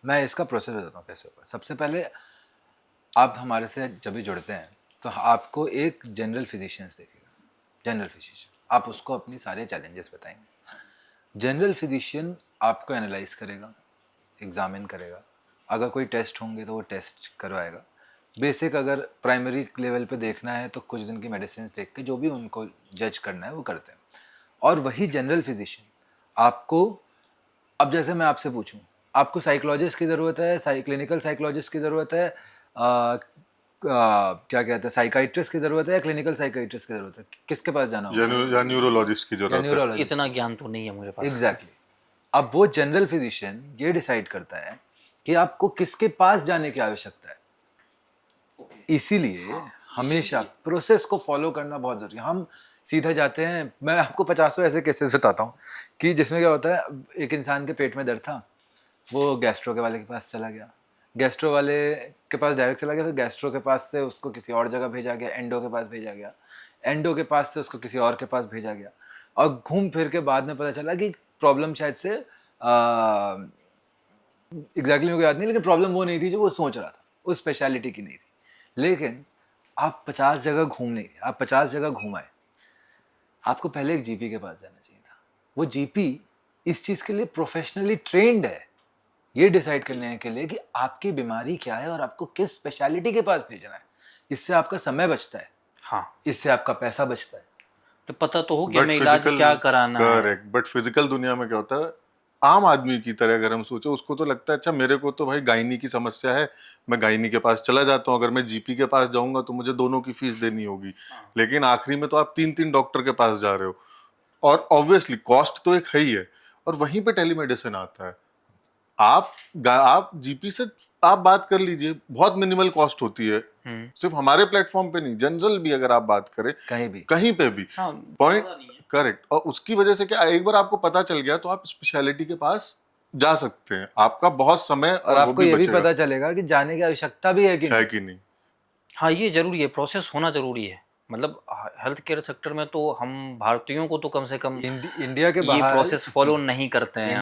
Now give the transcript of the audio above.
मैं इसका प्रोसेस बताता हूँ कैसे होगा। सबसे पहले आप हमारे से जब भी जुड़ते हैं तो आपको एक जनरल फिजिशियंस देखेगा, जनरल फिजिशियन, आप उसको अपनी सारे चैलेंजेस बताएंगे। जनरल फिजिशियन आपको एनालाइज करेगा, एग्जामिन करेगा, अगर कोई टेस्ट होंगे तो वो टेस्ट करवाएगा। बेसिक अगर प्राइमरी लेवल पे देखना है तो कुछ दिन की मेडिसिन देख के जो भी उनको जज करना है वो करते हैं। और वही जनरल फिजिशियन आपको, अब जैसे मैं आपसे पूछूं, आपको साइकोलॉजिस्ट की ज़रूरत है, क्लिनिकल साइकोलॉजिस्ट की ज़रूरत है, क्या कहते हैं, साइकाइट्रिस्ट की ज़रूरत है या क्लिनिकल साइकाइट्रिस्ट की ज़रूरत है, किसके पास जाना होगा? या न्यूरोलॉजिस्ट की या जरूरत है। न्यूरोलॉजिस्ट। इतना ज्ञान तो नहीं है मेरे पास। एग्जैक्टली। अब वो जनरल फिजिशियन ये डिसाइड करता है कि आपको किसके पास जाने की आवश्यकता है। इसीलिए हमेशा प्रोसेस को फॉलो करना बहुत जरूरी है। हम सीधे जाते हैं, मैं आपको 50 ऐसे केसेस बताता हूँ कि जिसमें क्या होता है, एक इंसान के पेट में दर्द था, वो गैस्ट्रो के वाले के पास चला गया, गैस्ट्रो वाले के पास डायरेक्ट चला गया, फिर गैस्ट्रो के पास से उसको किसी और जगह भेजा गया, एंडो के पास भेजा गया, एंडो के पास से उसको किसी और के पास भेजा गया, और घूम फिर के बाद में पता चला कि प्रॉब्लम शायद से एग्जैक्टली मुझे याद नहीं, लेकिन प्रॉब्लम वो नहीं थी जो वो सोच रहा था, उस स्पेशलिटी की नहीं थी। लेकिन आप 50 जगह घूमने गए, आप 50 जगह घुमाए, आपको पहले एक जीपी के पास जाना चाहिए था। वो जीपी इस चीज़ के लिए प्रोफेशनली ट्रेंड है, ये डिसाइड करने के लिए कि आपकी बीमारी क्या है और आपको किस स्पेशलिटी के पास भेजना है। इससे आपका समय बचता है, हाँ, इससे आपका पैसा बचता है। तो पता तो हो कि हमें इलाज क्या कराना है। करेक्ट। बट फिजिकल दुनिया में क्या होता है, आम आदमी की तरह अगर हम सोचे, उसको तो लगता है अच्छा मेरे को तो भाई गायनी की समस्या है, मैं गायनी के पास चला जाता हूँ, अगर मैं जीपी के पास जाऊंगा तो मुझे दोनों की फीस देनी होगी। लेकिन आखिरी में तो आप 3-3 डॉक्टर के पास जा रहे हो, और ऑब्वियसली कॉस्ट तो एक है ही है। और वहीं पे टेलीमेडिसिन आता है। आप जीपी से आप बात कर लीजिए, बहुत मिनिमल कॉस्ट होती है। सिर्फ हमारे प्लेटफॉर्म पे नहीं, जनरल भी अगर आप बात करें, कहीं पे भी पॉइंट करेक्ट। और उसकी वजह से क्या, एक बार आपको पता चल गया तो आप स्पेशलिटी के पास जा सकते हैं, आपका बहुत समय और आपको ये भी बचेगा। पता चलेगा कि जाने की आवश्यकता भी है कि नहीं। हाँ, ये जरूरी है, प्रोसेस होना जरूरी है। मतलब हेल्थ केयर सेक्टर में तो हम भारतीयों को तो कम से कम इंडिया के ये बाहर प्रोसेस फॉलो नहीं करते हैं।